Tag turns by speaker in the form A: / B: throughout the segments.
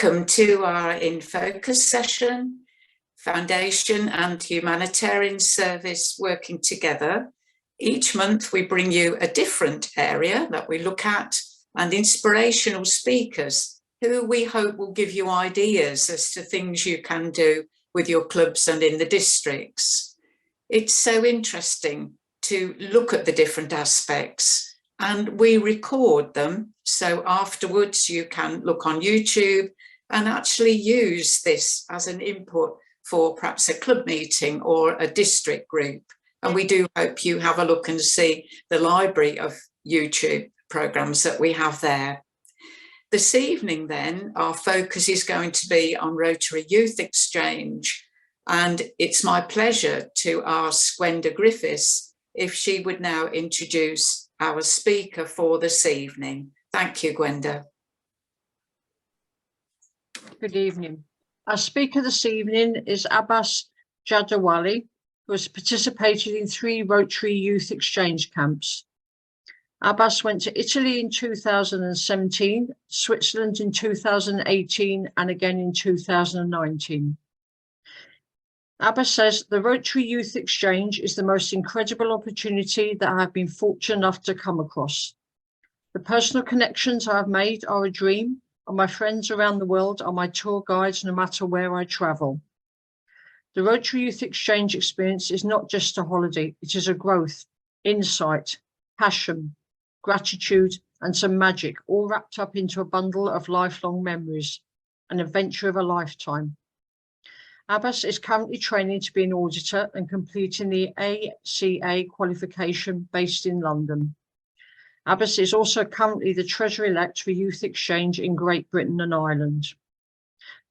A: Welcome to our InFocus session, Foundation and Humanitarian Service working together. Each month we bring you a different area that we look at and inspirational speakers who we hope will give you ideas as to things you can do with your clubs and in the districts. It's so interesting to look at the different aspects, and we record them, so afterwards you can look on YouTube and actually use this as an input for perhaps a club meeting or a district group. And we do hope you have a look and see the library of YouTube programs that we have there. This evening then, our focus is going to be on Rotary Youth Exchange, and it's my pleasure to ask Gwenda Griffiths if she would now introduce our speaker for this evening. Thank you, Gwenda.
B: Good evening. Our speaker this evening is Abbas Jodiayawalia, who has participated in 3 Rotary Youth Exchange camps. Abbas went to Italy in 2017, Switzerland in 2018, and again in 2019. Abbas says, the Rotary Youth Exchange is the most incredible opportunity that I have been fortunate enough to come across. The personal connections I have made are a dream, and my friends around the world are my tour guides no matter where I travel. The Rotary Youth Exchange experience is not just a holiday, it is a growth, insight, passion, gratitude, and some magic, all wrapped up into a bundle of lifelong memories, an adventure of a lifetime. Abbas is currently training to be an auditor and completing the ACA qualification based in London. Abbas is also currently the Treasurer-elect for Youth Exchange in Great Britain and Ireland.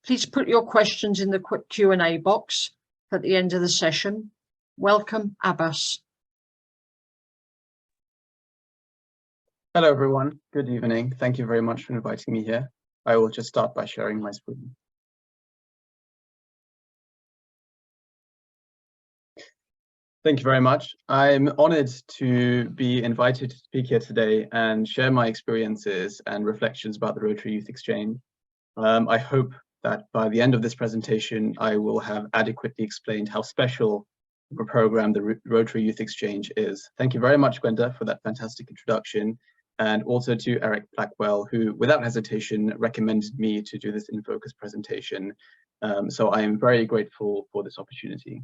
B: Please put your questions in the quick Q&A box at the end of the session. Welcome, Abbas.
C: Hello, everyone. Good evening. Thank you very much for inviting me here. I will just start by sharing my screen. Thank you very much. I'm honored to be invited to speak here today and share my experiences and reflections about the Rotary Youth Exchange. I hope that by the end of this presentation, I will have adequately explained how special of a program the Rotary Youth Exchange is. Thank you very much, Gwenda, for that fantastic introduction, and also to Eric Blackwell, who without hesitation recommended me to do this InFocus presentation. So I am very grateful for this opportunity.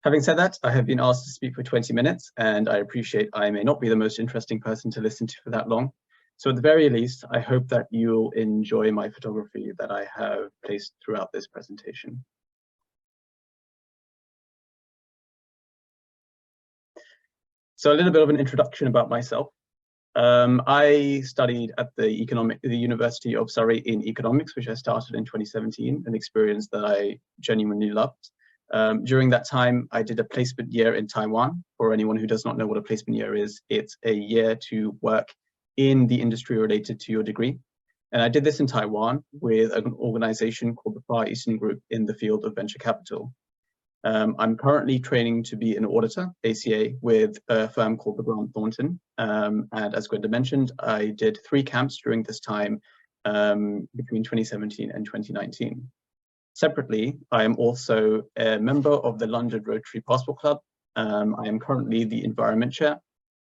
C: Having said that, I have been asked to speak for 20 minutes, and I appreciate I may not be the most interesting person to listen to for that long. So at the very least, I hope that you'll enjoy my photography that I have placed throughout this presentation. So a little bit of an introduction about myself. I studied at the University of Surrey in economics, which I started in 2017, an experience that I genuinely loved. During that time, I did a placement year in Taiwan. For anyone who does not know what a placement year is, it's a year to work in the industry related to your degree. And I did this in Taiwan with an organization called the Far Eastern Group in the field of venture capital. I'm currently training to be an auditor, ACA, with a firm called the Grant Thornton. And as Gwenda mentioned, I did 3 camps during this time between 2017 and 2019. Separately, I am also a member of the London Rotary Passport Club. I am currently the Environment Chair,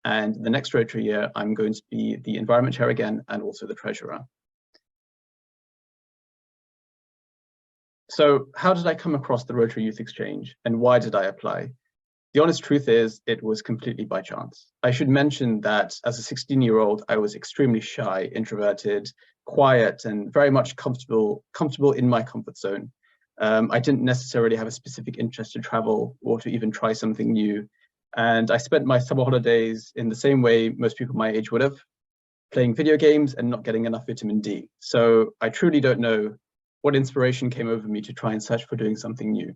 C: and the next Rotary year, I'm going to be the Environment Chair again and also the Treasurer. So how did I come across the Rotary Youth Exchange, and why did I apply? The honest truth is, it was completely by chance. I should mention that as a 16-year-old, I was extremely shy, introverted, quiet, and very much comfortable in my comfort zone. I didn't necessarily have a specific interest to travel or to even try something new. And I spent my summer holidays in the same way most people my age would have, playing video games and not getting enough vitamin D. So I truly don't know what inspiration came over me to try and search for doing something new.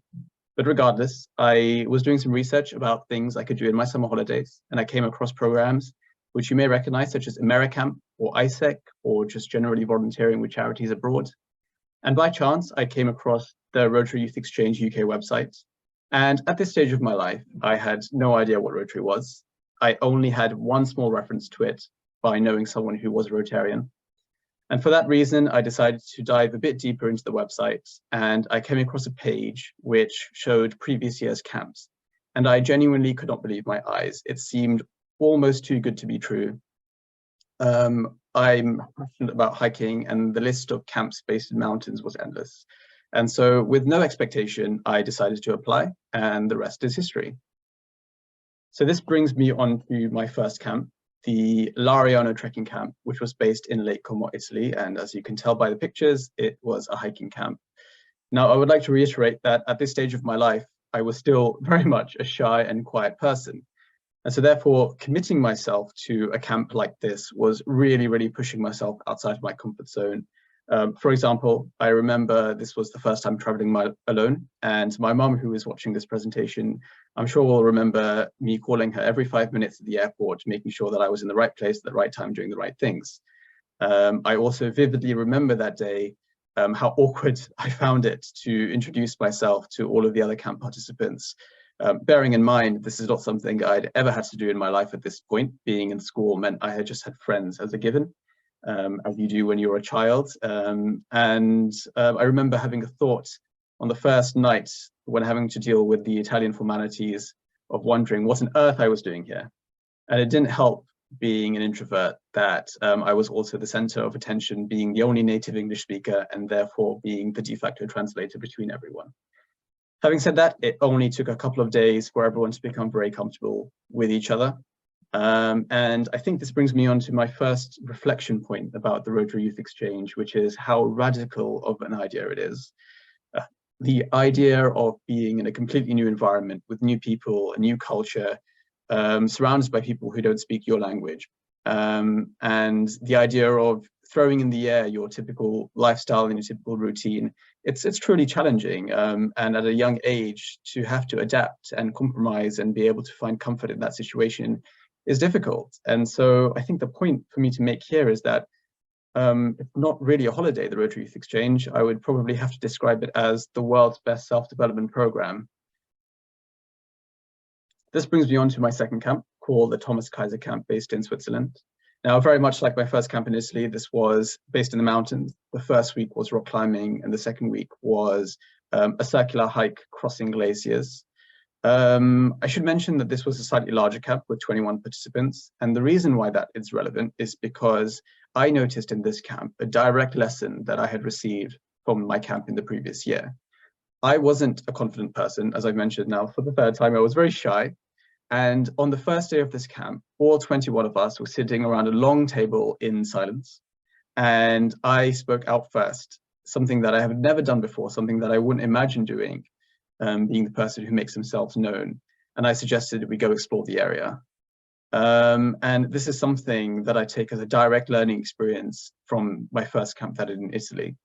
C: But regardless, I was doing some research about things I could do in my summer holidays, and I came across programs which you may recognize, such as AmeriCamp or ISEC, or just generally volunteering with charities abroad. And by chance, I came across the Rotary Youth Exchange UK website. And at this stage of my life, I had no idea what Rotary was. I only had one small reference to it by knowing someone who was a Rotarian. And for that reason, I decided to dive a bit deeper into the website, and I came across a page which showed previous year's camps. And I genuinely could not believe my eyes. It seemed almost too good to be true. I'm passionate about hiking, and the list of camps based in mountains was endless. And so with no expectation, I decided to apply, and the rest is history. So this brings me on to my first camp, the Lariano trekking camp, which was based in Lake Como, Italy. And as you can tell by the pictures, it was a hiking camp. Now, I would like to reiterate that at this stage of my life, I was still very much a shy and quiet person. And so therefore, committing myself to a camp like this was really, really pushing myself outside of my comfort zone. For example, I remember this was the first time traveling alone, and my mum, who is watching this presentation, I'm sure will remember me calling her every 5 minutes at the airport, making sure that I was in the right place at the right time, doing the right things. I also vividly remember that day, how awkward I found it to introduce myself to all of the other camp participants. Bearing in mind, this is not something I'd ever had to do in my life at this point. Being in school meant I had just had friends as a given. As you do when you're a child. I remember having a thought on the first night when having to deal with the Italian formalities of wondering what on earth I was doing here. And it didn't help, being an introvert, that I was also the center of attention, being the only native English speaker and therefore being the de facto translator between everyone. Having said that, it only took a couple of days for everyone to become very comfortable with each other. And I think this brings me on to my first reflection point about the Rotary Youth Exchange, which is how radical of an idea it is. The idea of being in a completely new environment with new people, a new culture, surrounded by people who don't speak your language. And the idea of throwing in the air your typical lifestyle and your typical routine, it's truly challenging. And at a young age, to have to adapt and compromise and be able to find comfort in that situation is difficult. And so I think the point for me to make here is that it's not really a holiday, the Rotary Youth Exchange. I would probably have to describe it as the world's best self-development program. This brings me on to my second camp, called the Thomas Kaiser Camp, based in Switzerland. Now, very much like my first camp in Italy, this was based in the mountains. The first week was rock climbing, and the second week was a circular hike crossing glaciers. I should mention that this was a slightly larger camp with 21 participants. And the reason why that is relevant is because I noticed in this camp a direct lesson that I had received from my camp in the previous year. I wasn't a confident person, as I've mentioned now for the third time. I was very shy. And on the first day of this camp, all 21 of us were sitting around a long table in silence. And I spoke out first, something that I have never done before, something that I wouldn't imagine doing. Being the person who makes themselves known. And I suggested that we go explore the area. And this is something that I take as a direct learning experience from my first camp that I did in Italy.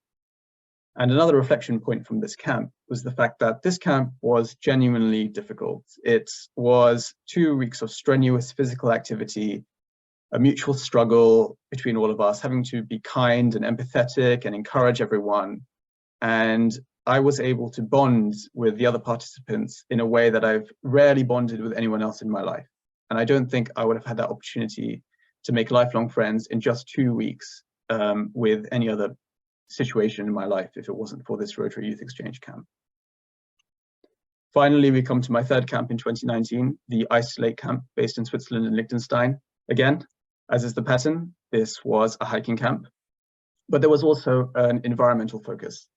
C: And another reflection point from this camp was the fact that this camp was genuinely difficult. It was 2 weeks of strenuous physical activity, a mutual struggle between all of us, having to be kind and empathetic and encourage everyone. And I was able to bond with the other participants in a way that I've rarely bonded with anyone else in my life. And I don't think I would have had that opportunity to make lifelong friends in just 2 weeks with any other situation in my life if it wasn't for this Rotary Youth Exchange camp. Finally, we come to my third camp in 2019, the Isolate camp based in Switzerland and Liechtenstein. Again, as is the pattern, this was a hiking camp, but there was also an environmental focus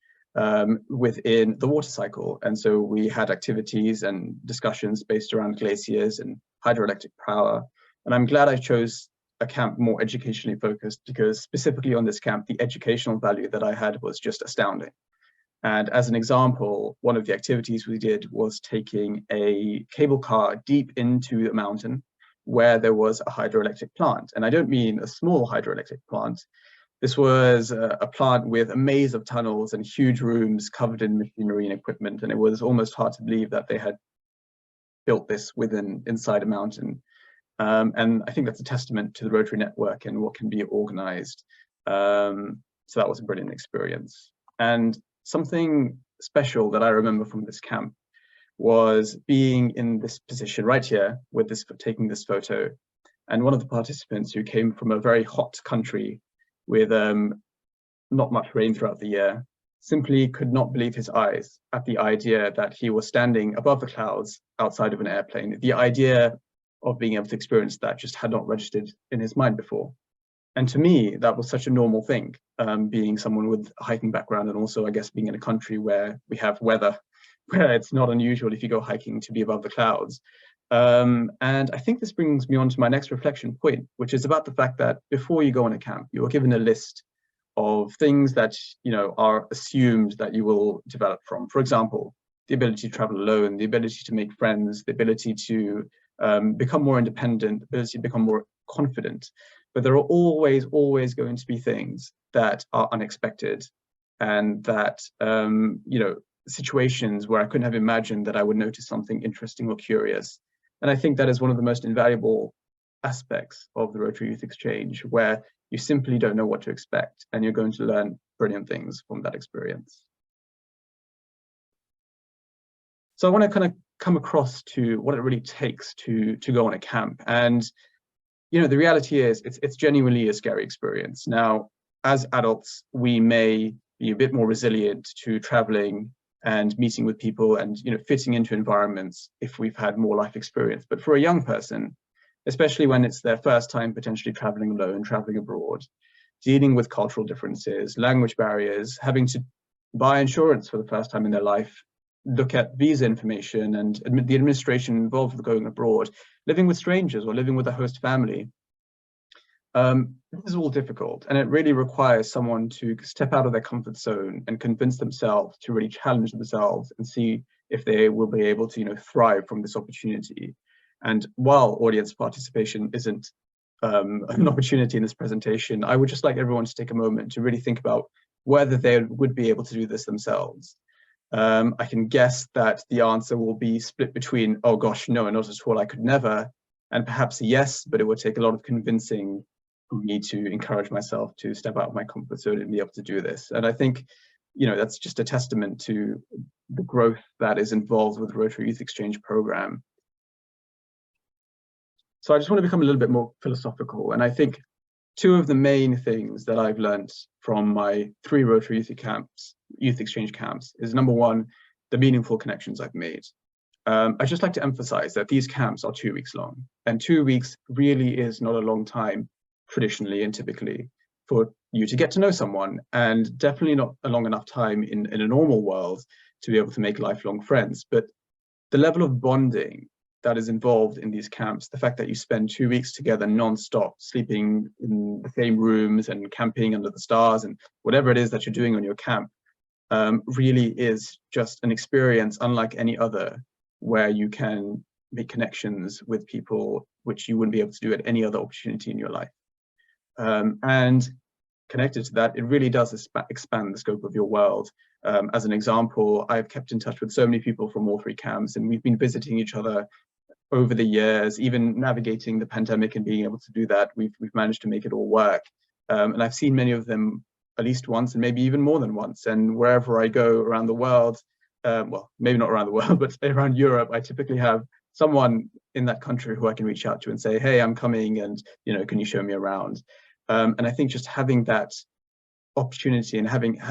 C: within the water cycle. And so we had activities and discussions based around glaciers and hydroelectric power. And I'm glad I chose a camp more educationally focused, because specifically on this camp, the educational value that I had was just astounding. And as an example, one of the activities we did was taking a cable car deep into a mountain where there was a hydroelectric plant. And I don't mean a small hydroelectric plant. This was a plant with a maze of tunnels and huge rooms covered in machinery and equipment. And it was almost hard to believe that they had built this inside a mountain. And I think that's a testament to the Rotary network and what can be organized. So that was a brilliant experience. And something special that I remember from this camp was being in this position right here with this, taking this photo. And one of the participants, who came from a very hot country with not much rain throughout the year, simply could not believe his eyes at the idea that he was standing above the clouds outside of an airplane. The idea of being able to experience that just had not registered in his mind before. And to me, that was such a normal thing, being someone with a hiking background, and also, I guess, being in a country where we have weather, where it's not unusual if you go hiking to be above the clouds. And I think this brings me on to my next reflection point, which is about the fact that before you go on a camp, you are given a list of things that, you know, are assumed that you will develop from. For example, the ability to travel alone, the ability to make friends, the ability to become more independent, the ability to become more confident. But there are always going to be things that are unexpected, and that, you know, situations where I couldn't have imagined that I would notice something interesting or curious. And I think that is one of the most invaluable aspects of the Rotary Youth Exchange, where you simply don't know what to expect, and you're going to learn brilliant things from that experience. So I want to kind of come across to what it really takes to go on a camp. And, you know, the reality is it's genuinely a scary experience. Now, as adults, we may be a bit more resilient to traveling and meeting with people and, you know, fitting into environments if we've had more life experience. But for a young person, especially when it's their first time potentially traveling alone, traveling abroad, dealing with cultural differences, language barriers, having to buy insurance for the first time in their life, look at visa information and the administration involved with going abroad, living with strangers or living with a host family. This is all difficult, and it really requires someone to step out of their comfort zone and convince themselves to really challenge themselves and see if they will be able to, you know, thrive from this opportunity. And while audience participation isn't an opportunity in this presentation, I would just like everyone to take a moment to really think about whether they would be able to do this themselves. I can guess that the answer will be split between, oh gosh, no, not at all, I could never, and perhaps a yes, but it would take a lot of convincing for me to encourage myself to step out of my comfort zone and be able to do this. And I think, you know, that's just a testament to the growth that is involved with the Rotary Youth Exchange program. So I just want to become a little bit more philosophical. And I think two of the main things that I've learned from my 3 Rotary Youth Exchange camps is, number one, the meaningful connections I've made. I'd just like to emphasize that these camps are 2 weeks long, and 2 weeks really is not a long time traditionally and typically for you to get to know someone, and definitely not a long enough time in a normal world to be able to make lifelong friends. But the level of bonding that is involved in these camps, the fact that you spend 2 weeks together non-stop, sleeping in the same rooms and camping under the stars and whatever it is that you're doing on your camp, really is just an experience unlike any other, where you can make connections with people which you wouldn't be able to do at any other opportunity in your life. And connected to that, it really does expand the scope of your world. As an example, I've kept in touch with so many people from all 3 camps, and we've been visiting each other over the years, even navigating the pandemic and being able to do that. We've managed to make it all work. And I've seen many of them at least once, and maybe even more than once. And wherever I go around the world, well, maybe not around the world, but around Europe, I typically have someone in that country who I can reach out to and say, hey, I'm coming, and, you know, can you show me around? And I think just having that opportunity and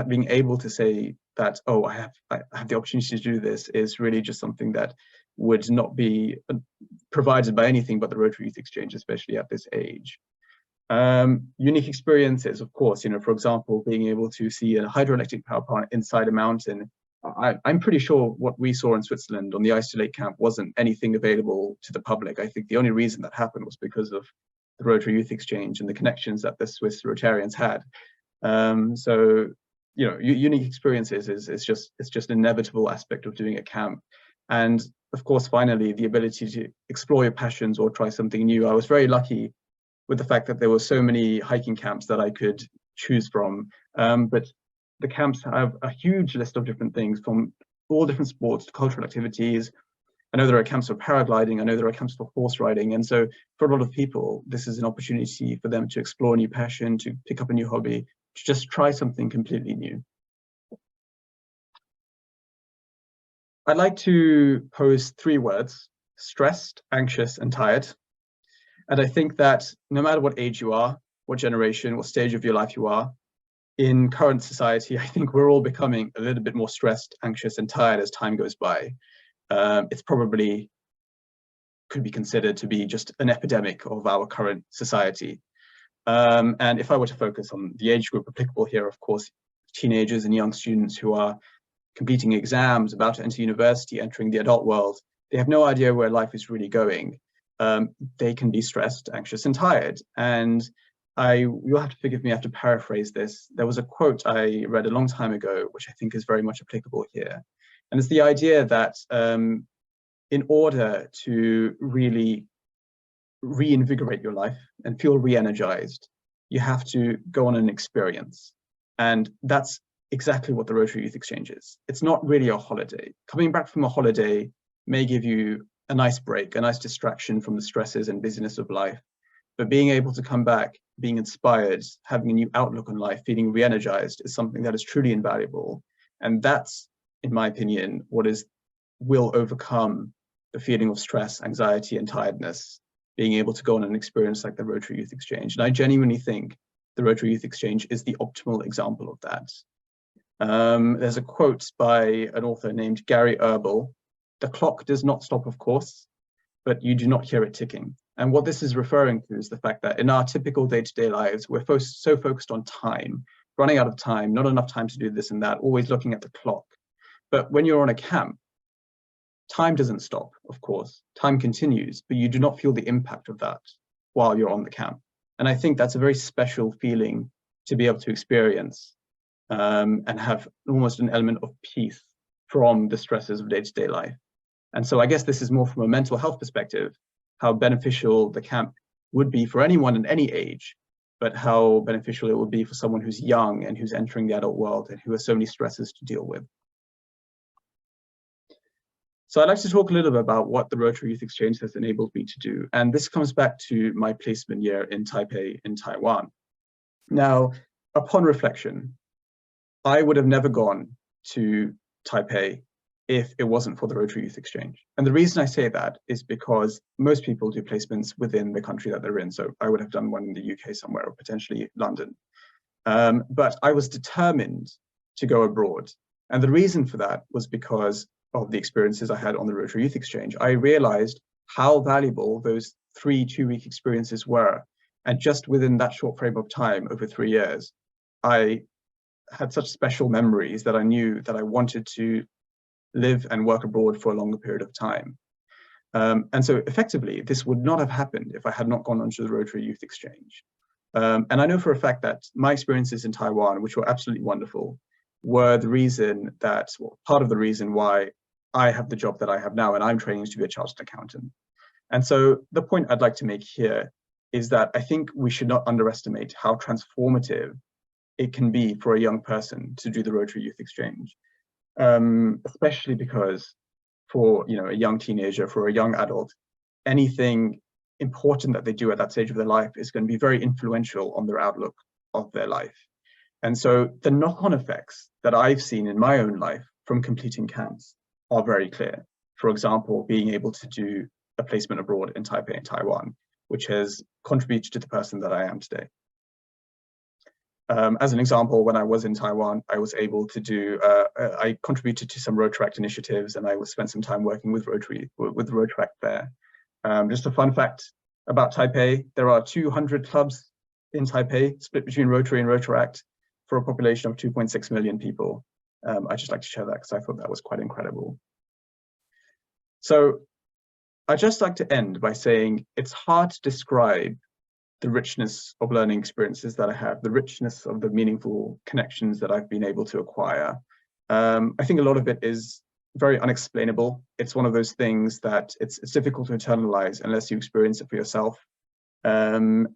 C: being able to say that, oh, I have the opportunity to do this, is really just something that would not be provided by anything but the Rotary Youth Exchange, especially at this age. Unique experiences, of course, you know, for example, being able to see a hydroelectric power plant inside a mountain. I'm pretty sure what we saw in Switzerland on the Ice to Lake camp wasn't anything available to the public. I think the only reason that happened was because of the Rotary Youth Exchange and the connections that the Swiss Rotarians had. So, you know, unique experiences is just an inevitable aspect of doing a camp. And of course, finally, the ability to explore your passions or try something new. I was very lucky with the fact that there were so many hiking camps that I could choose from. But the camps have a huge list of different things, from all different sports to cultural activities. I know there are camps for paragliding. I know there are camps for horse riding. And so for a lot of people, this is an opportunity for them to explore a new passion, to pick up a new hobby, to just try something completely new. I'd like to pose 3 words: stressed, anxious, and tired. And I think that no matter what age you are, what generation, what stage of your life you are, in current society, I think we're all becoming a little bit more stressed, anxious, and tired as time goes by. It's probably could be considered to be just an epidemic of our current society. And if I were to focus on the age group applicable here, of course, teenagers and young students who are completing exams, about to enter university, entering the adult world, they have no idea where life is really going. They can be stressed, anxious, and tired. And you'll have to forgive me, I have to paraphrase this. There was a quote I read a long time ago, which I think is very much applicable here. And it's the idea that in order to really reinvigorate your life and feel re-energized, you have to go on an experience. And that's exactly what the Rotary Youth Exchange is. It's not really a holiday. Coming back from a holiday may give you a nice break, a nice distraction from the stresses and busyness of life. But being able to come back, being inspired, having a new outlook on life, feeling re-energized is something that is truly invaluable. And that's, in my opinion, what will overcome the feeling of stress, anxiety, and tiredness, being able to go on an experience like the Rotary Youth Exchange. And I genuinely think the Rotary Youth Exchange is the optimal example of that. There's a quote by an author named Gary Erbel: "The clock does not stop, of course, but you do not hear it ticking." And what this is referring to is the fact that in our typical day-to-day lives, we're so focused on time, running out of time, not enough time to do this and that, always looking at the clock. But when you're on a camp, time doesn't stop, of course. Time continues, but you do not feel the impact of that while you're on the camp. And I think that's a very special feeling to be able to experience and have almost an element of peace from the stresses of day-to-day life. And so I guess this is more from a mental health perspective, how beneficial the camp would be for anyone at any age, but how beneficial it would be for someone who's young and who's entering the adult world and who has so many stresses to deal with. So I'd like to talk a little bit about what the Rotary Youth Exchange has enabled me to do. And this comes back to my placement year in Taipei in Taiwan. Now, upon reflection, I would have never gone to Taipei if it wasn't for the Rotary Youth Exchange. And the reason I say that is because most people do placements within the country that they're in. So I would have done one in the UK somewhere, or potentially London. But I was determined to go abroad. And the reason for that was because of the experiences I had on the Rotary Youth Exchange. I realized how valuable those 3 two-week experiences were. And just within that short frame of time, over 3 years, I had such special memories that I knew that I wanted to live and work abroad for a longer period of time. And so effectively, this would not have happened if I had not gone onto the Rotary Youth Exchange. And I know for a fact that my experiences in Taiwan, which were absolutely wonderful, were the reason that, well, part of the reason why I have the job that I have now, and I'm training to be a chartered accountant. And so the point I'd like to make here is that I think we should not underestimate how transformative it can be for a young person to do the Rotary Youth Exchange, especially because for a young teenager, for a young adult, anything important that they do at that stage of their life is going to be very influential on their outlook of their life. And so the knock-on effects that I've seen in my own life from completing camps are very clear. For example, being able to do a placement abroad in Taipei and Taiwan, which has contributed to the person that I am today. As an example, when I was in Taiwan, I was able to do, I contributed to some Rotaract initiatives, and I spent some time working with Rotaract there. Just a fun fact about Taipei, there are 200 clubs in Taipei, split between Rotary and Rotaract, for a population of 2.6 million people. I'd just like to share that because I thought that was quite incredible. So I'd just like to end by saying it's hard to describe the richness of learning experiences that I have, the richness of the meaningful connections that I've been able to acquire. I think a lot of it is very unexplainable. It's one of those things that it's difficult to internalize unless you experience it for yourself. And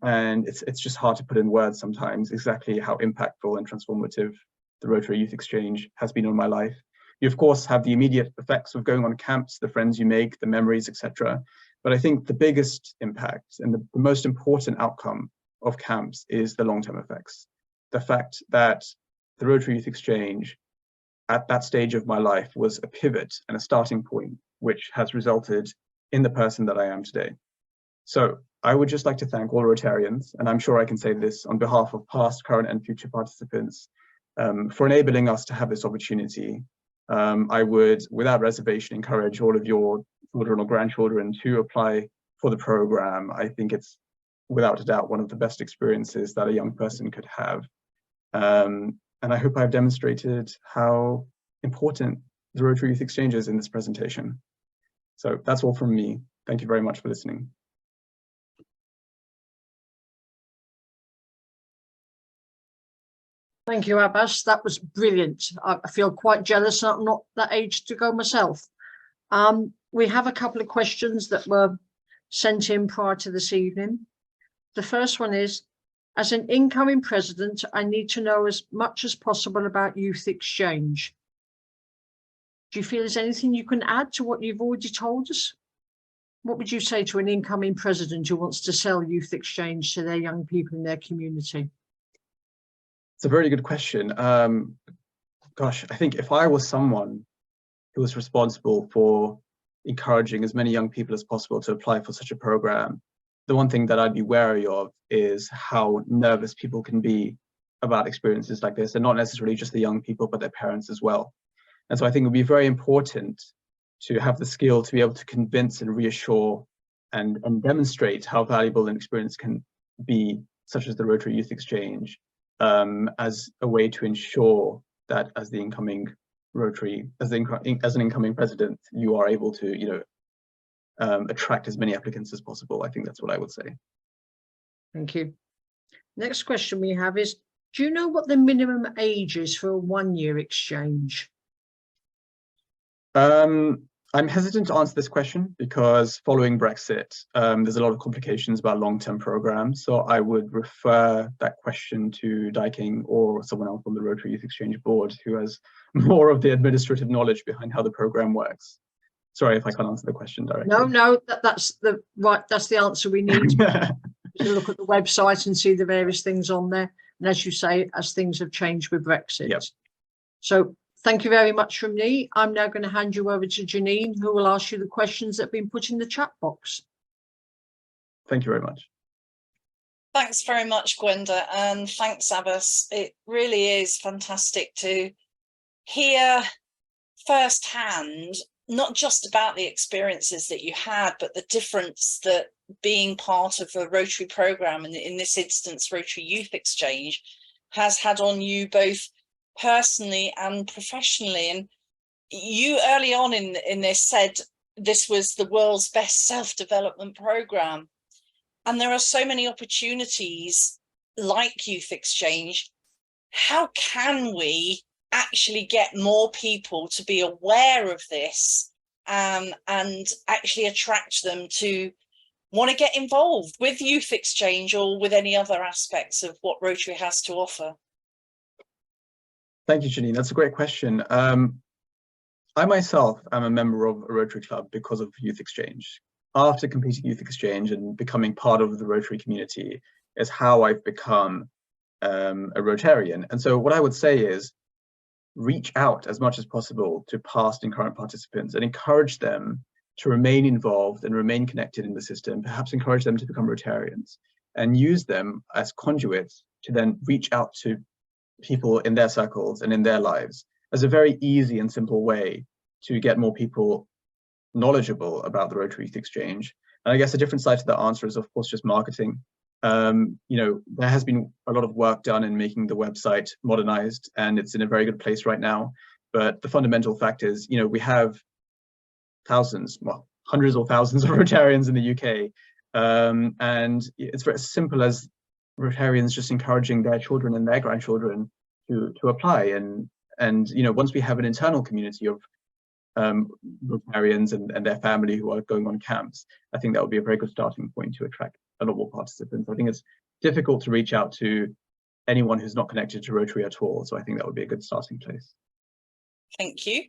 C: it's just hard to put in words sometimes exactly how impactful and transformative the Rotary Youth Exchange has been on my life. You of course have the immediate effects of going on camps, the friends you make, the memories, etc. But I think the biggest impact and the most important outcome of camps is the long-term effects. The fact that the Rotary Youth Exchange at that stage of my life was a pivot and a starting point, which has resulted in the person that I am today. So I would just like to thank all Rotarians, and I'm sure I can say this on behalf of past, current, and future participants, for enabling us to have this opportunity. I would, without reservation, encourage all of your children or grandchildren to apply for the program. I think it's, without a doubt, one of the best experiences that a young person could have. And I hope I've demonstrated how important the Rotary Youth Exchange is in this presentation. So that's all from me. Thank you very much for listening.
B: Thank you, Abbas. That was brilliant. I feel quite jealous. I'm not that age to go myself. We have a couple of questions that were sent in prior to this evening. The first one is, as an incoming president, I need to know as much as possible about Youth Exchange. Do you feel there's anything you can add to what you've already told us? What would you say to an incoming president who wants to sell Youth Exchange to their young people in their community?
C: It's a very good question. Gosh, I think if I was someone who was responsible for encouraging as many young people as possible to apply for such a program, the one thing that I'd be wary of is how nervous people can be about experiences like this, and not necessarily just the young people, but their parents as well. And so I think it would be very important to have the skill to be able to convince and reassure and demonstrate how valuable an experience can be, such as the Rotary Youth Exchange, as a way to ensure that as the incoming Rotary, as an incoming president, you are able to, attract as many applicants as possible. I think that's what I would say. Thank
B: you. Next question we have is, do you know what the minimum age is for a one-year exchange?
C: I'm hesitant to answer this question because following Brexit, there's a lot of complications about long-term programs. So I would refer that question to Daiking or someone else on the Rotary Youth Exchange board who has more of the administrative knowledge behind how the program works. Sorry if I can't answer the question directly.
B: No, that's the answer we need. To look at the website and see the various things on there. And as you say, as things have changed with Brexit. Yep. So thank you very much from me. I'm now going to hand you over to Janine, who will ask you the questions that have been put in the chat box.
C: Thank you very much.
D: Thanks very much, Gwenda, and thanks, Abbas. It really is fantastic to hear firsthand, not just about the experiences that you had, but the difference that being part of a Rotary programme, and in this instance, Rotary Youth Exchange, has had on you both personally and professionally. And you early on in this said this was the world's best self-development programme. And there are so many opportunities like Youth Exchange. How can we actually get more people to be aware of this and actually attract them to want to get involved with Youth Exchange or with any other aspects of what Rotary has to offer?
C: Thank you, Janine. That's a great question. I myself am a member of a Rotary Club because of Youth Exchange. After completing Youth Exchange and becoming part of the Rotary community is how I've become a Rotarian. And so what I would say is reach out as much as possible to past and current participants and encourage them to remain involved and remain connected in the system, perhaps encourage them to become Rotarians and use them as conduits to then reach out to people in their circles and in their lives as a very easy and simple way to get more people knowledgeable about the Rotary Youth Exchange. And I guess a different side to that answer is, of course, just marketing. There has been a lot of work done in making the website modernized, and it's in a very good place right now. But the fundamental fact is, we have thousands, well, hundreds or thousands of Rotarians in the UK. And it's very simple as Rotarians just encouraging their children and their grandchildren to apply. And once we have an internal community of Rotarians and their family who are going on camps, I think that would be a very good starting point to attract a lot more participants. I think it's difficult to reach out to anyone who's not connected to Rotary at all. So I think that would be a good starting place.
D: Thank you.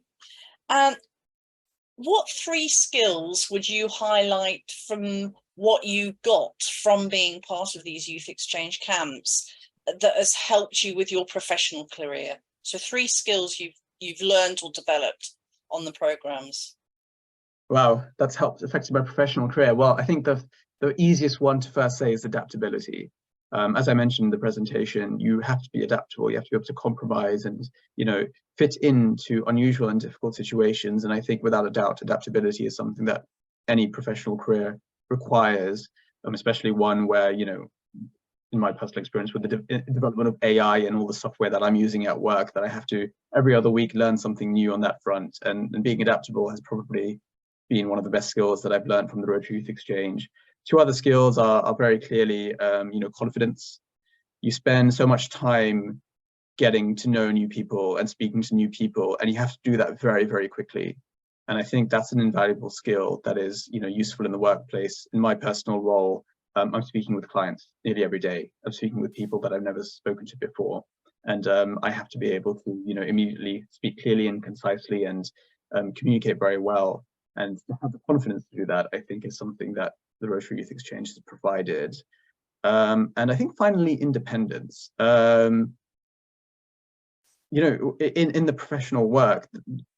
D: What 3 skills would you highlight from what you got from being part of these Youth Exchange camps that has helped you with your professional career? So 3 skills you've learned or developed on the programs.
C: Wow, that's helped affected my professional career. Well, I think the easiest one to first say is adaptability. As I mentioned in the presentation, you have to be adaptable. You have to be able to compromise and, you know, fit into unusual and difficult situations. And I think without a doubt, adaptability is something that any professional career requires, especially one where, you know, in my personal experience with the development of AI and all the software that I'm using at work, that I have to every other week learn something new on that front. And being adaptable has probably been one of the best skills that I've learned from the Rotary Youth Exchange. Two other skills are very clearly, you know, confidence. You spend so much time getting to know new people and speaking to new people, and you have to do that very, very quickly. And I think that's an invaluable skill that is, you know, useful in the workplace. In my personal role, I'm speaking with clients nearly every day. I'm speaking with people that I've never spoken to before. And I have to be able to, you know, immediately speak clearly and concisely and communicate very well. And to have the confidence to do that, I think, is something that the Rotary Youth Exchange has provided. And I think finally, independence. You know, in the professional work,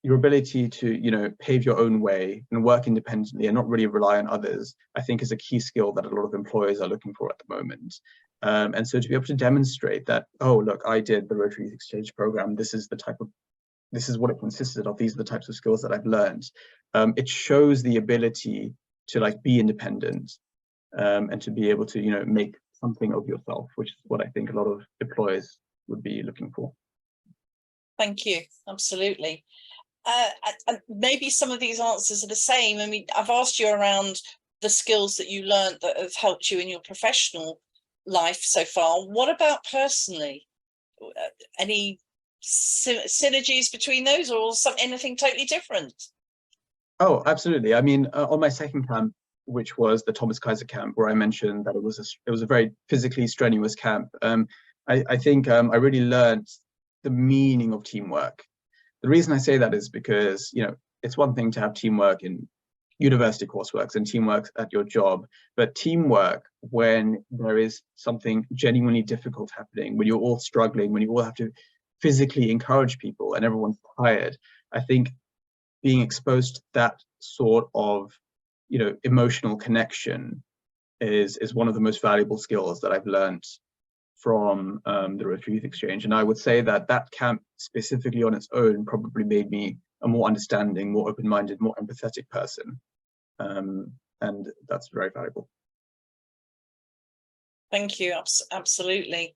C: your ability to, you know, pave your own way and work independently and not really rely on others, I think is a key skill that a lot of employers are looking for at the moment. And so to be able to demonstrate that, oh, look, I did the Rotary Youth Exchange program, this is what it consisted of, these are the types of skills that I've learned. It shows the ability to like be independent and to be able to, you know, make something of yourself, which is what I think a lot of employers would be looking for.
D: Thank you. Absolutely. And maybe some of these answers are the same. I mean, I've asked you around the skills that you learned that have helped you in your professional life so far. What about personally? Any synergies between those, or anything totally different?
C: Oh, absolutely. I mean, on my second camp, which was the Thomas Kaiser camp, where I mentioned that it was a very physically strenuous camp, I think I really learned the meaning of teamwork. The reason I say that is because, you know, it's one thing to have teamwork in university coursework and teamwork at your job, but teamwork when there is something genuinely difficult happening, when you're all struggling, when you all have to physically encourage people and everyone's tired, I think being exposed to that sort of, you know, emotional connection is one of the most valuable skills that I've learned from the Rotary Youth Exchange. And I would say that that camp specifically on its own probably made me a more understanding, more open-minded, more empathetic person. And that's very valuable.
D: Thank you. Absolutely.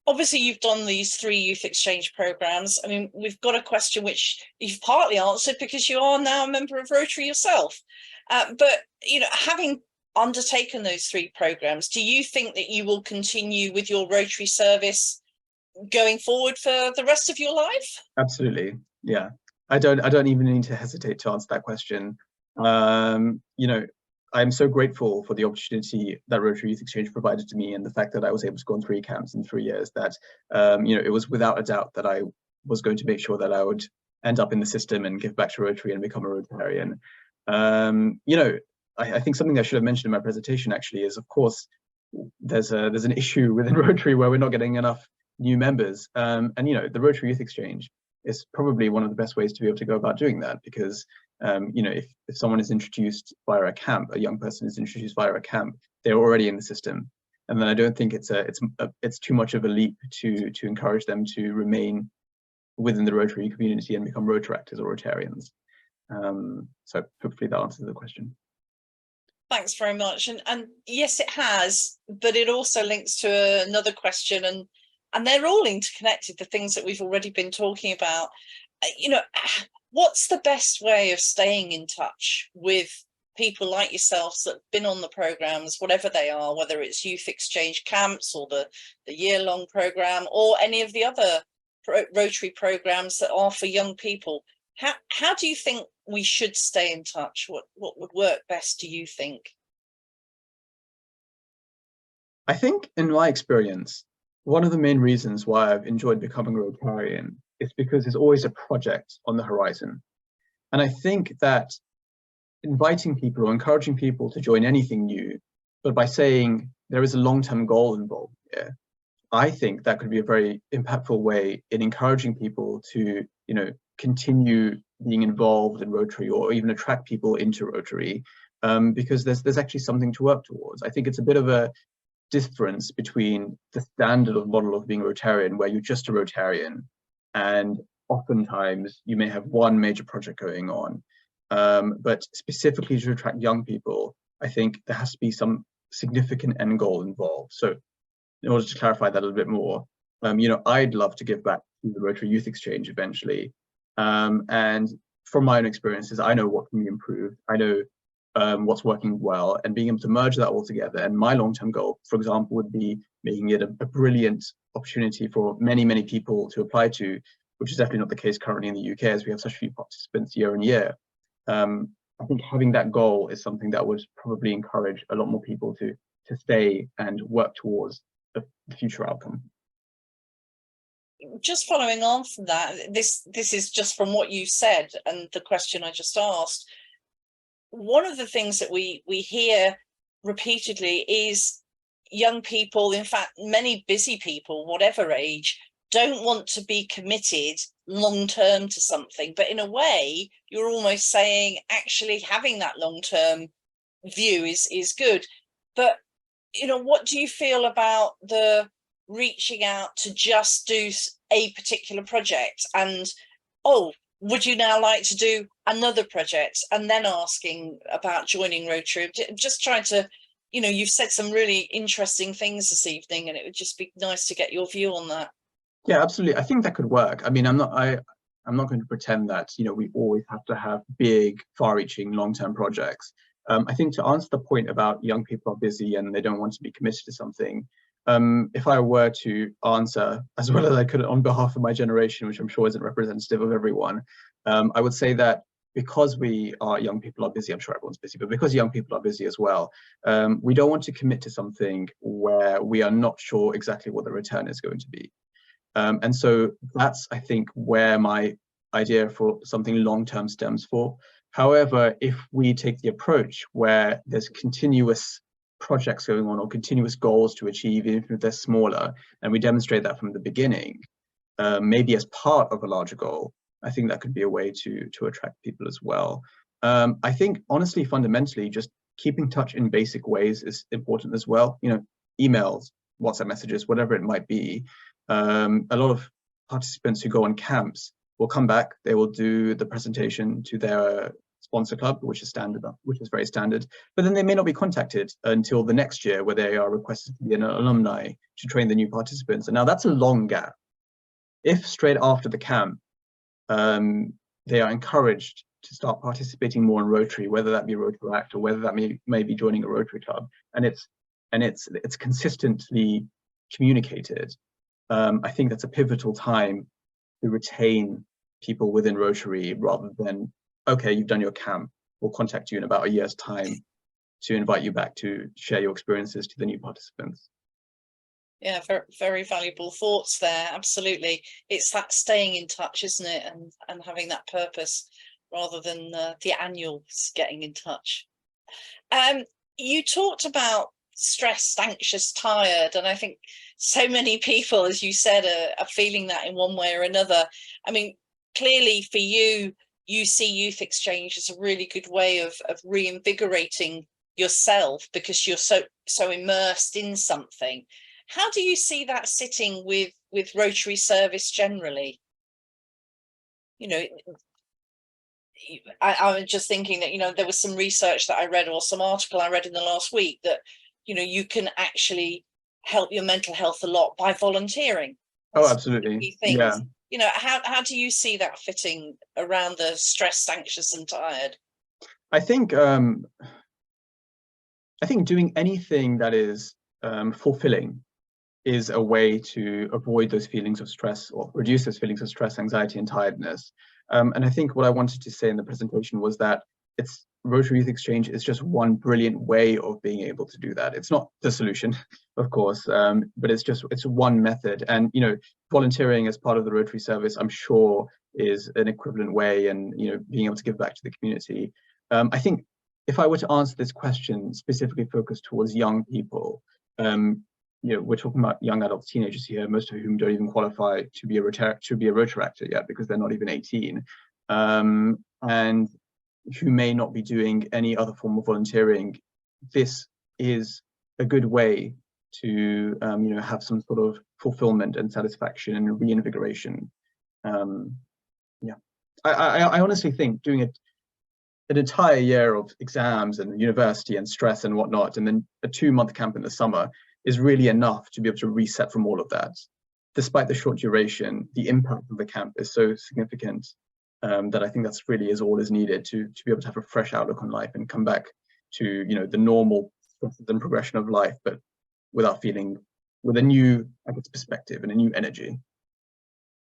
D: Obviously, you've done these 3 youth exchange programs. I mean, we've got a question which you've partly answered because you are now a member of Rotary yourself. But, you know, having undertaken those 3 programs, do you think that you will continue with your Rotary service going forward for the rest of your life?
C: Absolutely. Yeah. I don't even need to hesitate to answer that question. You know, I'm so grateful for the opportunity that Rotary Youth Exchange provided to me, and the fact that I was able to go on 3 camps in 3 years, that, you know, it was without a doubt that I was going to make sure that I would end up in the system and give back to Rotary and become a Rotarian. You know, I think something I should have mentioned in my presentation actually is, of course, there's an issue within Rotary where we're not getting enough new members. And, you know, the Rotary Youth Exchange is probably one of the best ways to be able to go about doing that, because you know, if someone is introduced via a camp, a young person is introduced via a camp, they're already in the system. And then I don't think it's too much of a leap to encourage them to remain within the Rotary community and become Rotaractors or Rotarians. So hopefully that answers the question.
D: Thanks very much. And yes, it has, but it also links to another question, and they're all interconnected, the things that we've already been talking about. You know, what's the best way of staying in touch with people like yourselves that have been on the programs, whatever they are, whether it's youth exchange camps or the year-long program or any of the other Rotary programs that are for young people? How do you think we should stay in touch? What would work best, do you think?
C: I think, in my experience, one of the main reasons why I've enjoyed becoming a Rotarian is because there's always a project on the horizon. And I think that inviting people or encouraging people to join anything new, but by saying there is a long-term goal involved here, I think that could be a very impactful way in encouraging people to, you know, continue being involved in Rotary, or even attract people into Rotary, because there's actually something to work towards. I think it's a bit of a difference between the standard of model of being a Rotarian, where you're just a Rotarian, and oftentimes you may have one major project going on. But specifically to attract young people, I think there has to be some significant end goal involved. So in order to clarify that a little bit more, I'd love to give back to the Rotary Youth Exchange eventually. And from my own experiences, I know what can be improved. I know what's working well, and being able to merge that all together. And my long-term goal, for example, would be making it a brilliant opportunity for many, many people to apply to, which is definitely not the case currently in the UK, as we have such few participants year on year. I think having that goal is something that would probably encourage a lot more people to stay and work towards the future outcome.
D: Just following on from that, this is just from what you said and the question I just asked. One of the things that we hear repeatedly is young people, in fact, many busy people, whatever age, don't want to be committed long-term to something. But in a way, you're almost saying actually having that long-term view is good. But, what do you feel about the reaching out to just do a particular project and, oh, would you now like to do another project, and then asking about joining Rotary? Just trying to, you've said some really interesting things this evening, and it would just be nice to get your view on that.
C: Yeah, absolutely. I think that could work. I mean, I'm not going to pretend that, we always have to have big, far-reaching, long-term projects. I think to answer the point about young people are busy and they don't want to be committed to something, if I were to answer as well as I could on behalf of my generation, which I'm sure isn't representative of everyone, I would say that because young people are busy, I'm sure everyone's busy, but because young people are busy as well, we don't want to commit to something where we are not sure exactly what the return is going to be. And so that's, I think, where my idea for something long-term stems for. However, if we take the approach where there's continuous projects going on or continuous goals to achieve, even if they're smaller, and we demonstrate that from the beginning, maybe as part of a larger goal, I think that could be a way to attract people as well. I think, honestly, fundamentally, just keeping touch in basic ways is important as well. Emails, WhatsApp messages, whatever it might be. A lot of participants who go on camps will come back, they will do the presentation to their sponsor club, which is very standard, but then they may not be contacted until the next year, where they are requested to be an alumni to train the new participants. And now that's a long gap. If straight after the camp, they are encouraged to start participating more in Rotary, whether that be Rotaract or whether that may be joining a Rotary club, and it's consistently communicated, I think that's a pivotal time to retain people within Rotary, rather than, okay, you've done your camp, we'll contact you in about a year's time to invite you back to share your experiences to the new participants.
D: Yeah, very, very valuable thoughts there. Absolutely. It's that staying in touch, isn't it? And having that purpose rather than the annuals getting in touch. You talked about stressed, anxious, tired, and I think so many people, as you said, are feeling that in one way or another. I mean, clearly for you, you see Youth Exchange as a really good way of reinvigorating yourself because you're so immersed in something. How do you see that sitting with Rotary service generally? I was just thinking that, there was some research that I read, or some article I read in the last week, that, you can actually help your mental health a lot by volunteering.
C: Oh, absolutely. Yeah.
D: How do you see that fitting around the stressed, anxious and tired?
C: I think doing anything that is fulfilling is a way to avoid those feelings of stress, or reduce those feelings of stress, anxiety, and tiredness. And I think what I wanted to say in the presentation was that Rotary Youth Exchange is just one brilliant way of being able to do that. It's not the solution, of course, but it's one method. And, volunteering as part of the Rotary service, I'm sure, is an equivalent way, and, being able to give back to the community. I think if I were to answer this question specifically focused towards young people, we're talking about young adults, teenagers here, most of whom don't even qualify to be a Rotaractor yet because they're not even 18, and who may not be doing any other form of volunteering. This is a good way to have some sort of fulfillment and satisfaction and reinvigoration. Yeah, I honestly think doing an entire year of exams and university and stress and whatnot, and then a 2-month camp in the summer is really enough to be able to reset from all of that. Despite the short duration, the impact of the camp is so significant that I think that's really all is needed to be able to have a fresh outlook on life and come back to the normal and progression of life, but with a new, I guess, perspective and a new energy.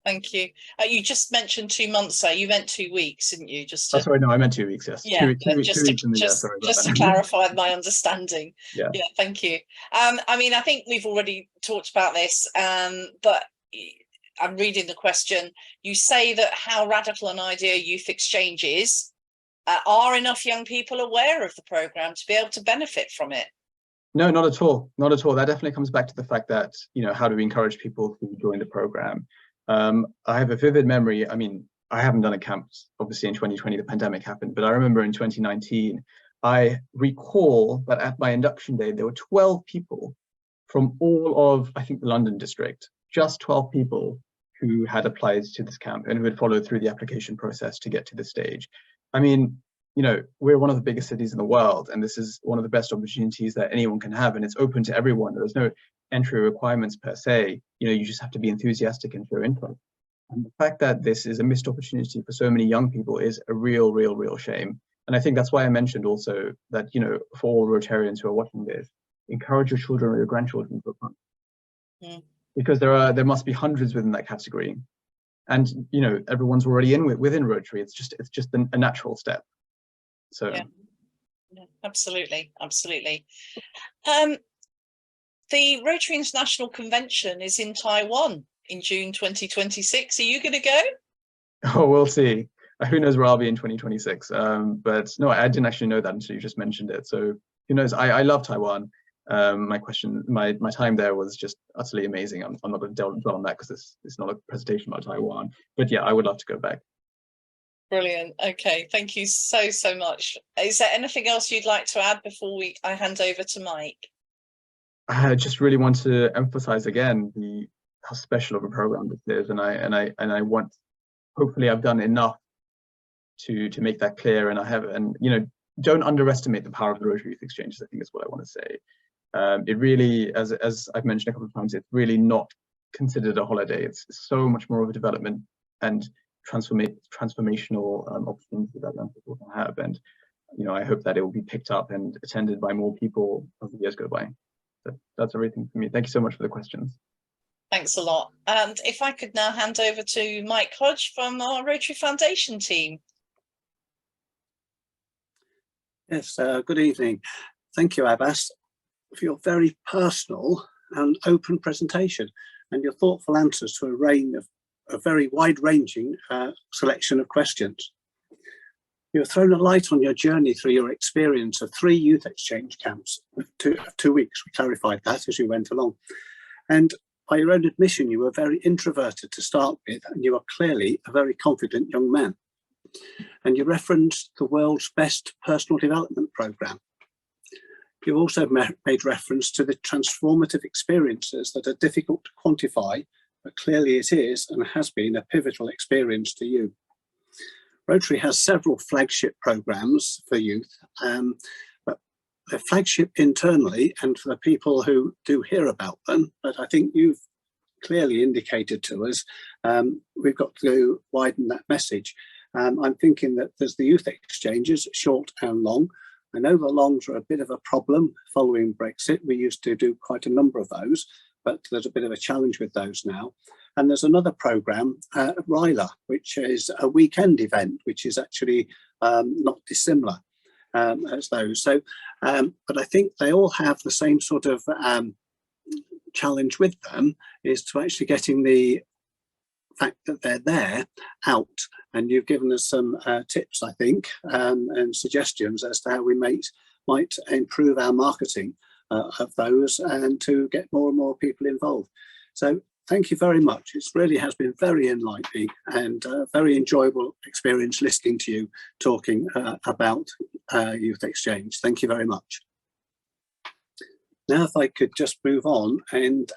D: Thank you. You just mentioned 2 months there. You meant 2 weeks, didn't you?
C: Oh, sorry, no, I meant 2 weeks. Yes,
D: yeah,
C: two weeks in the year. Sorry about
D: just
C: that.
D: to clarify my understanding.
C: Yeah,
D: thank you. I mean, I think we've already talked about this, but I'm reading the question. You say that how radical an idea Youth Exchange is. Are enough young people aware of the programme to be able to benefit from it?
C: No, not at all. Not at all. That definitely comes back to the fact that, how do we encourage people to join the programme? I have a vivid memory. I mean, I haven't done a camp, obviously in 2020, the pandemic happened, but I remember in 2019, I recall that at my induction day, there were 12 people from all of, I think, the London district, just 12 people who had applied to this camp and who had followed through the application process to get to this stage. I mean, we're one of the biggest cities in the world, and this is one of the best opportunities that anyone can have, and it's open to everyone. There's no entry requirements per se. You just have to be enthusiastic and show interest. And the fact that this is a missed opportunity for so many young people is a real shame. And I think that's why I mentioned also that, for all Rotarians who are watching this, encourage your children or your grandchildren to apply. Because there must be hundreds within that category. And, everyone's already within Rotary. It's just a natural step. So
D: yeah, absolutely. The Rotary International Convention is in Taiwan in June 2026. Are you going to go?
C: Oh, we'll see. Who knows where I'll be in 2026? But no, I didn't actually know that until you just mentioned it. So who knows? I love Taiwan. My time there was just utterly amazing. I'm not going to dwell on that because it's not a presentation about Taiwan. But yeah, I would love to go back.
D: Brilliant. Okay, thank you so much. Is there anything else you'd like to add before I hand over to Mike?
C: I just really want to emphasize again how special of a program this is, and I want, hopefully I've done enough to make that clear, and don't underestimate the power of the Rotary Youth Exchange, I think is what I want to say. It really, as I've mentioned a couple of times, it's really not considered a holiday. It's so much more of a development and transformational opportunity that young people can have, and I hope that it will be picked up and attended by more people as the years go by. So that's everything for me. Thank you so much for the questions.
D: Thanks a lot. And if I could now hand over to Mike Hodge from our Rotary Foundation team.
E: Yes, good evening. Thank you, Abbas, for your very personal and open presentation and your thoughtful answers to a very wide-ranging selection of questions. You've thrown a light on your journey through your experience of 3 youth exchange camps, 2 weeks. We clarified that as you went along. And by your own admission, you were very introverted to start with, and you are clearly a very confident young man. And you referenced the world's best personal development programme. You also made reference to the transformative experiences that are difficult to quantify, but clearly it is and has been a pivotal experience to you. Rotary has several flagship programmes for youth, but they're flagship internally and for the people who do hear about them. But I think you've clearly indicated to us we've got to widen that message. I'm thinking that there's the youth exchanges, short and long. I know the longs are a bit of a problem following Brexit. We used to do quite a number of those, but there's a bit of a challenge with those now. And there's another programme, RILA, which is a weekend event, which is actually not dissimilar as those. So, but I think they all have the same sort of challenge with them, is to actually getting the fact that they're there out. And you've given us some tips, I think, and suggestions as to how we might improve our marketing of those and to get more and more people involved. So thank you very much. It really has been very enlightening and a very enjoyable experience listening to you talking about Youth Exchange. Thank you very much. Now, if I could just move on and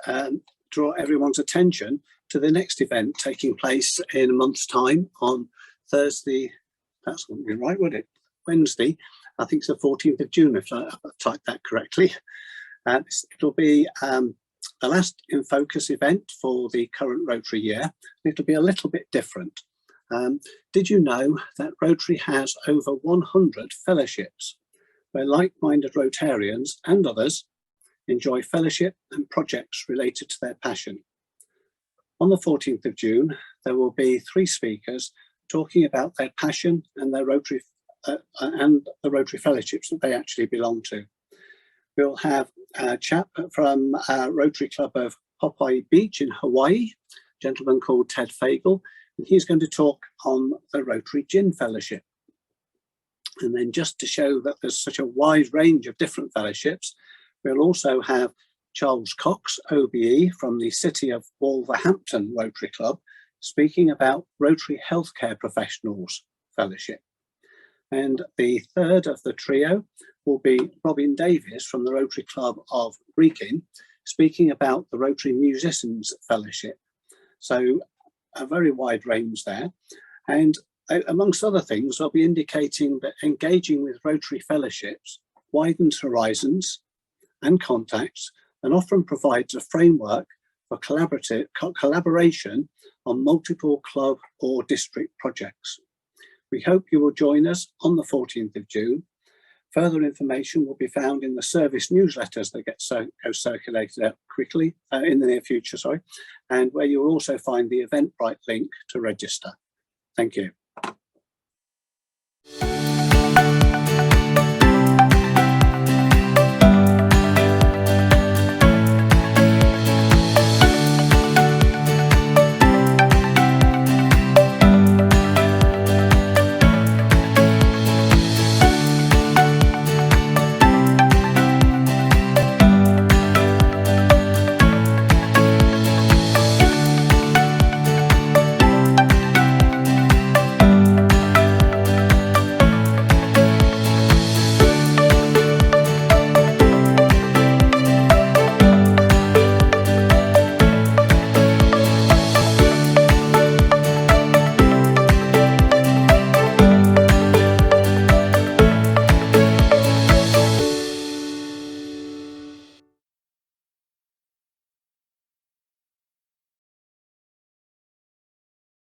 E: draw everyone's attention to the next event taking place in a month's time on Thursday. That wouldn't be right, would it? Wednesday, I think it's the 14th of June, if I've typed that correctly. It'll be the last InFocus event for the current Rotary year. It'll be a little bit different. Did you know that Rotary has over 100 fellowships where like-minded Rotarians and others enjoy fellowship and projects related to their passion? On the 14th of June, there will be 3 speakers talking about their passion and their Rotary and the Rotary fellowships that they actually belong to. We'll have a chap from Rotary Club of Popeye Beach in Hawaii, a gentleman called Ted Fagel, and he's going to talk on the Rotary Gin Fellowship. And then just to show that there's such a wide range of different fellowships, we'll also have Charles Cox, OBE, from the City of Wolverhampton Rotary Club, speaking about Rotary Healthcare Professionals Fellowship. And the third of the trio will be Robin Davies from the Rotary Club of Brechin, speaking about the Rotary Musicians Fellowship. So a very wide range there. And amongst other things, I'll be indicating that engaging with Rotary fellowships widens horizons and contacts and often provides a framework for collaboration on multiple club or district projects. We hope you will join us on the 14th of June. Further information will be found in the service newsletters that go circulated out quickly in the near future, and where you will also find the Eventbrite link to register. Thank you.